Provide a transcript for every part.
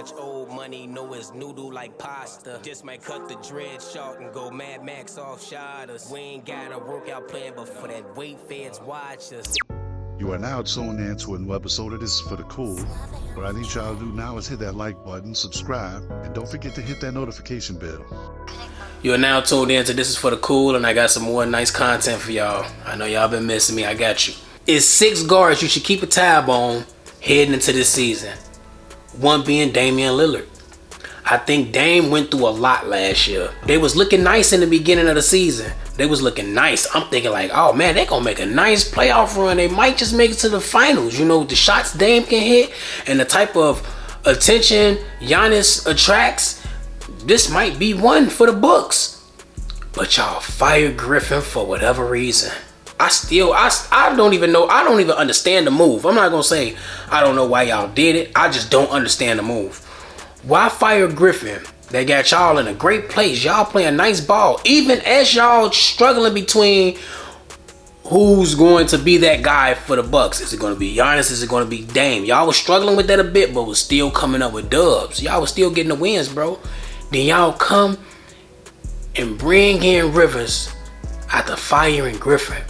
much old money, know it's noodle like pasta. Just might cut the dread short and go Mad Max off shotters. We ain't got a workout plan, but for that weight feds watch us. You are now tuned in to a new episode of This Is For The Cool. What I need y'all to do now is hit that like button, subscribe, and don't forget to hit that notification bell. You are now tuned in to This Is For The Cool, and I got some more nice content for y'all. I know y'all been missing me. I got you. It's 6 guards you should keep a tab on heading into this season. One being Damian Lillard. I think Dame went through a lot last year. They was looking nice in the beginning of the season. They was looking nice. I'm thinking like, oh man, they gonna make a nice playoff run. They might just make it to the finals. You know, the shots Dame can hit and the type of attention Giannis attracts, this might be one for the books. But y'all fired Griffin for whatever reason. I don't even know. I don't even understand the move. I'm not gonna say I don't know why y'all did it. I just don't understand the move. Why fire Griffin? They got y'all in a great place. Y'all playing nice ball. Even as y'all struggling between who's going to be that guy for the Bucks. Is it going to be Giannis? Is it going to be Dame? Y'all was struggling with that a bit, but was still coming up with dubs. Y'all was still getting the wins, bro. Then y'all come and bring in Rivers after firing Griffin.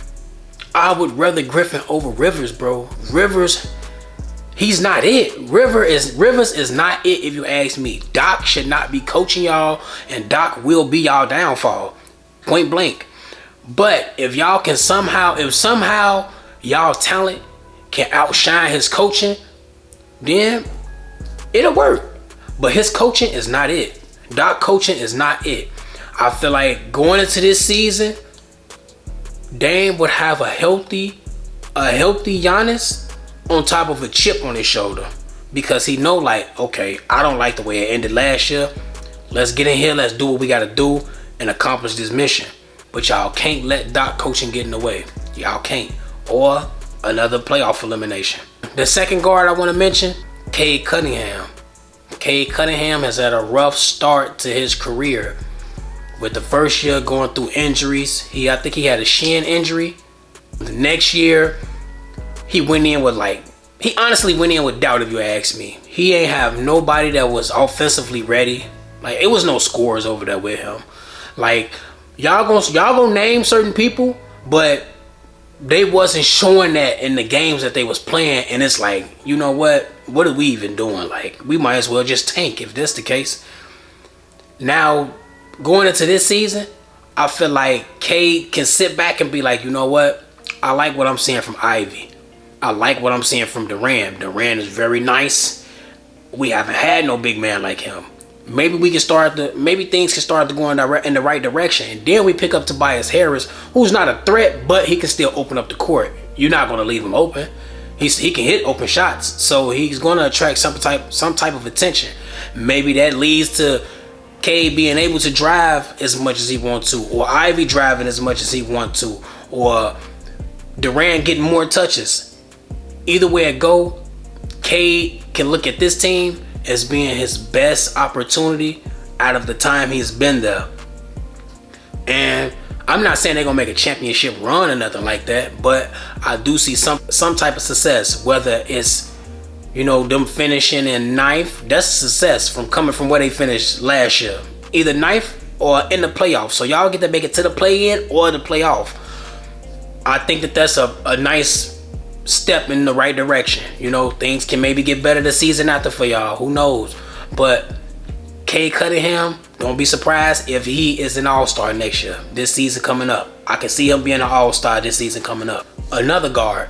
I would rather Griffin over Rivers, bro. Rivers, he's not it. Rivers is not it if you ask me. Doc should not be coaching y'all, and Doc will be y'all downfall. Point blank. But if y'all can somehow y'all talent can outshine his coaching, then it'll work. But his coaching is not it. Doc coaching is not it. I feel like going into this season, Dame would have a healthy Giannis on top of a chip on his shoulder, because he know like, okay, I don't like the way it ended last year. Let's get in here, let's do what we gotta do and accomplish this mission. But y'all can't let Doc coaching get in the way. Y'all can't. Or another playoff elimination. The second guard I want to mention, Cade Cunningham. Cade Cunningham has had a rough start to his career. With the first year going through injuries, I think he had a shin injury. The next year, he honestly went in with doubt, if you ask me. He ain't have nobody that was offensively ready. Like, it was no scores over there with him. Like, y'all gonna name certain people, but they wasn't showing that in the games that they was playing. And it's like, you know what are we even doing? Like, we might as well just tank if that's the case. Now, going into this season, I feel like Cade can sit back and be like, you know what? I like what I'm seeing from Ivy. I like what I'm seeing from Durant. Durant is very nice. We haven't had no big man like him. Maybe things can start to go in the right direction. And then we pick up Tobias Harris, who's not a threat, but he can still open up the court. You're not going to leave him open. He can hit open shots. So he's going to attract some type of attention. Maybe that leads to Cade being able to drive as much as he wants to, or Ivy driving as much as he wants to, or Durant getting more touches. Either way it go, Cade can look at this team as being his best opportunity out of the time he's been there. And I'm not saying they're gonna make a championship run or nothing like that, but I do see some type of success, whether it's, you know, them finishing in ninth. That's a success from coming from where they finished last year. Either ninth or in the playoffs. So y'all get to make it to the play-in or the playoff. I think that's a nice step in the right direction. You know, things can maybe get better the season after for y'all. Who knows? But Cade Cunningham, don't be surprised if he is an all-star next year. This season coming up. I can see him being an all-star this season coming up. Another guard,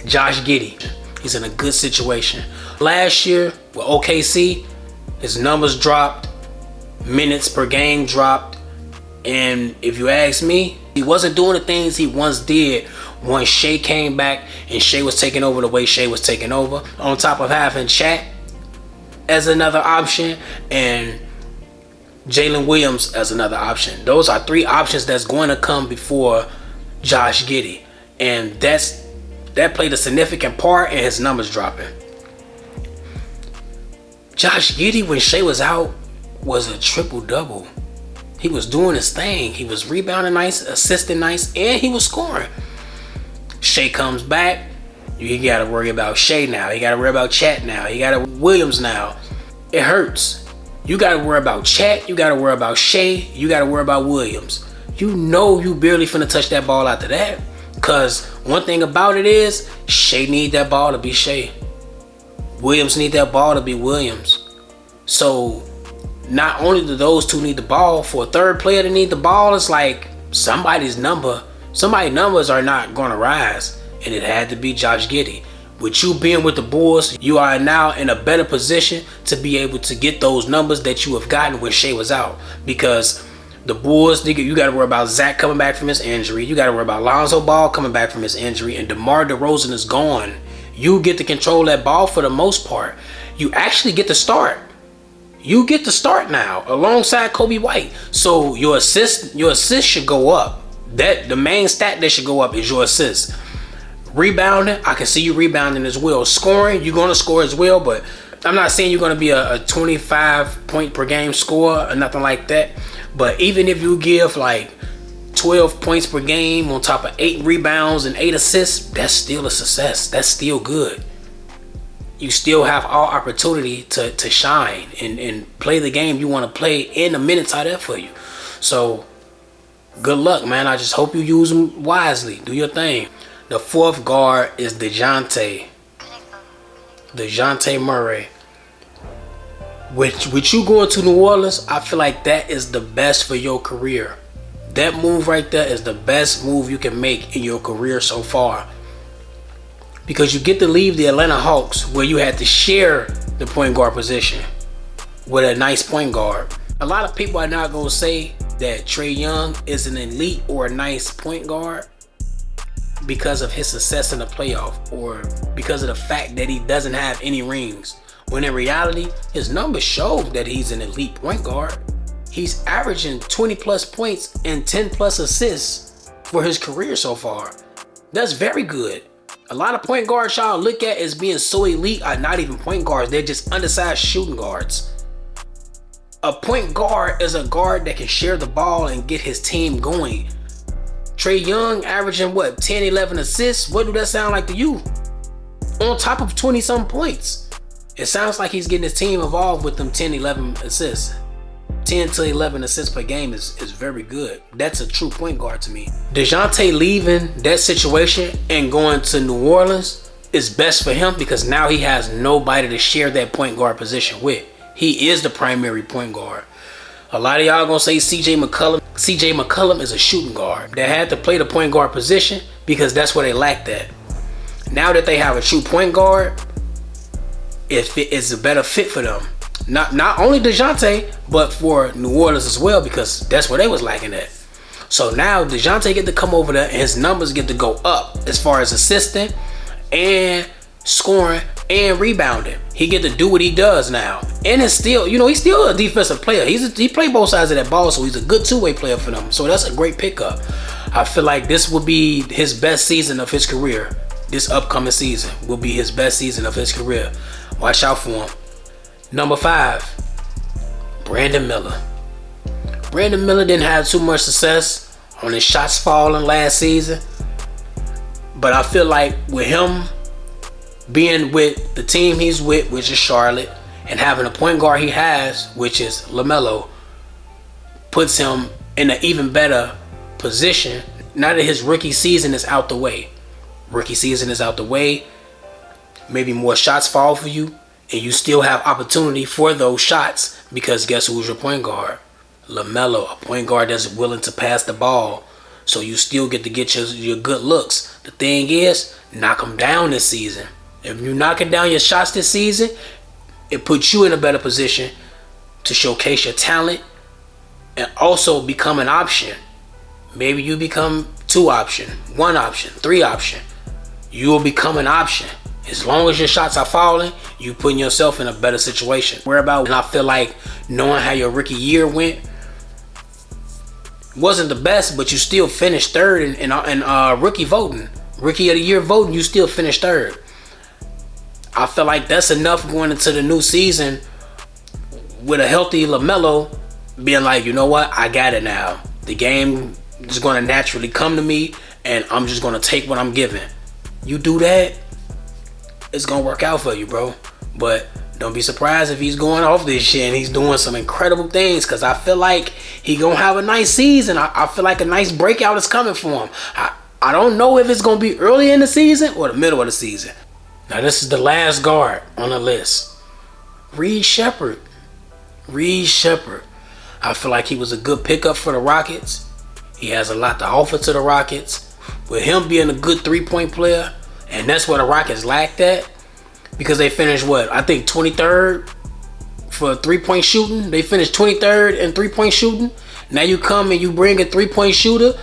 Josh Giddey. He's in a good situation. Last year with OKC, his numbers dropped, minutes per game dropped, and if you ask me, he wasn't doing the things he once did once Shea came back and Shea was taking over the way Shea was taking over. On top of having Chat as another option and Jalen Williams as another option. Those are 3 options that's going to come before Josh Giddey, and that played a significant part in his numbers dropping. Josh Giddey, when Shea was out, was a triple-double. He was doing his thing. He was rebounding nice, assisting nice, and he was scoring. Shea comes back. You got to worry about Shea now. You got to worry about Chat now. You got to Williams now. It hurts. You got to worry about Chat. You got to worry about Shea. You got to worry about Williams. You know you barely finna touch that ball after that. Because one thing about it is, Shea need that ball to be Shea. Williams need that ball to be Williams. So not only do those two need the ball, for a third player to need the ball, it's like somebody's numbers are not going to rise. And it had to be Josh Giddey. With you being with the Bulls, you are now in a better position to be able to get those numbers that you have gotten when Shea was out. Because the Bulls, you got to worry about Zach coming back from his injury. You got to worry about Lonzo Ball coming back from his injury. And DeMar DeRozan is gone. You get to control that ball for the most part. You actually get to start. You get to start now alongside Kobe White. So your assist should go up. The main stat that should go up is your assist. Rebounding, I can see you rebounding as well. Scoring, you're going to score as well, but I'm not saying you're going to be a 25 point per game scorer or nothing like that. But even if you give like 12 points per game on top of 8 rebounds and 8 assists, that's still a success. That's still good. You still have all opportunity to shine and play the game you want to play, and the minutes are there for you. So good luck, man. I just hope you use them wisely. Do your thing. The fourth guard is DeJounte Murray. With you going to New Orleans, I feel like that is the best for your career. That move right there is the best move you can make in your career so far. Because you get to leave the Atlanta Hawks, where you had to share the point guard position with a nice point guard. A lot of people are not going to say that Trae Young is an elite or a nice point guard because of his success in the playoff, or because of the fact that he doesn't have any rings. When in reality, his numbers show that he's an elite point guard. He's averaging 20 plus points and 10 plus assists for his career so far. That's very good. A lot of point guards y'all look at as being so elite are not even point guards. They're just undersized shooting guards. A point guard is a guard that can share the ball and get his team going. Trae Young averaging 10, 11 assists. What do that sound like to you? On top of 20 some points. It sounds like he's getting his team involved with them 10, 11 assists. 10 to 11 assists per game is very good. That's a true point guard to me. DeJounte leaving that situation and going to New Orleans is best for him, because now he has nobody to share that point guard position with. He is the primary point guard. A lot of y'all gonna say CJ McCollum. CJ McCollum is a shooting guard that had to play the point guard position because that's where they lacked at. Now that they have a true point guard, it's a better fit for them. Not only DeJounte, but for New Orleans as well, because that's where they was lacking at. So now DeJounte get to come over there and his numbers get to go up as far as assisting and scoring and rebounding. He get to do what he does now. And it's still, he's still a defensive player. He played both sides of that ball, so he's a good two-way player for them. So that's a great pickup. I feel like this will be his best season of his career. This upcoming season will be his best season of his career. Watch out for him. Number 5, Brandon Miller. Brandon Miller didn't have too much success on his shots falling last season. But I feel like with him being with the team he's with, which is Charlotte, and having a point guard he has, which is LaMelo, puts him in an even better position now that his rookie season is out the way. Rookie season is out the way. Maybe more shots fall for you, and you still have opportunity for those shots, because guess who's your point guard? LaMelo, a point guard that's willing to pass the ball. So you still get to get your good looks. The thing is, knock them down this season. If you're knocking down your shots this season, it puts you in a better position to showcase your talent and also become an option. Maybe you become 2 option, 1 option, 3 option. You will become an option. As long as your shots are falling, you putting yourself in a better situation. And I feel like knowing how your rookie year went, wasn't the best, but you still finished 3rd in rookie voting. Rookie of the year voting, you still finished 3rd. I feel like that's enough going into the new season with a healthy LaMelo being like, you know what, I got it now. The game is going to naturally come to me, and I'm just going to take what I'm given. You do that, it's gonna work out for you, bro. But don't be surprised if he's going off this shit and he's doing some incredible things, because I feel like he gonna have a nice season. I feel like a nice breakout is coming for him. I don't know if it's gonna be early in the season or the middle of the season. Now this is the last guard on the list. Reed Sheppard. Reed Sheppard. I feel like he was a good pickup for the Rockets. He has a lot to offer to the Rockets. With him being a good three-point player, and that's what the Rockets lacked at, because they finished what? I think 23rd for three-point shooting. They finished 23rd in three-point shooting. Now you come and you bring a three-point shooter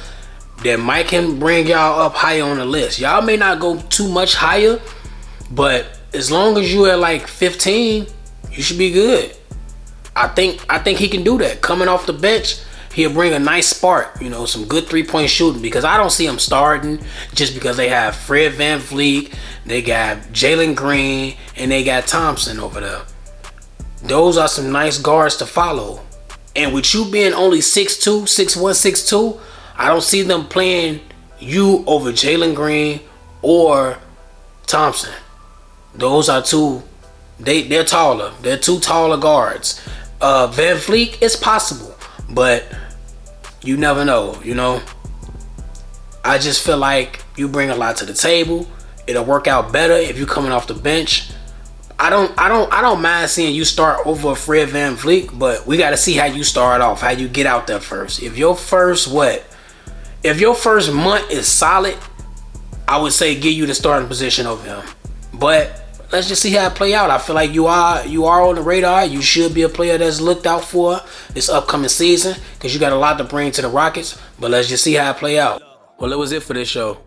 that might can bring y'all up higher on the list. Y'all may not go too much higher, but as long as you at like 15, you should be good. I think he can do that. Coming off the bench, he'll bring a nice spark, you know, some good three-point shooting, because I don't see him starting just because they have Fred VanVleet, they got Jalen Green, and they got Thompson over there. Those are some nice guards to follow. And with you being only 6'2", 6'1", 6'2", I don't see them playing you over Jalen Green or Thompson. Those are two, they're taller. They're two taller guards. VanVleet, it's possible, but you never know, you know. I just feel like you bring a lot to the table. It'll work out better if you're coming off the bench. I don't mind seeing you start over Fred VanVleet, but we got to see how you start off, how you get out there first. If your first month is solid, I would say give you the starting position over him. But let's just see how it play out. I feel like you are on the radar. You should be a player that's looked out for this upcoming season, because you got a lot to bring to the Rockets. But let's just see how it play out. Well, that was it for this show.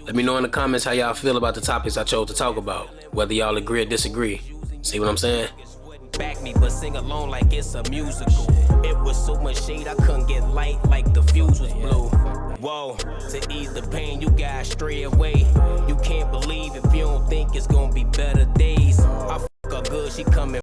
Let me know in the comments how y'all feel about the topics I chose to talk about, whether y'all agree or disagree. See what I'm saying? Back me, but sing along like it's a musical. It was so much shade I couldn't get light, like the fuse was blue. Whoa, to ease the pain, you guys stray away. You can't believe if you don't think it's gonna be better days. I fuck her good, she coming.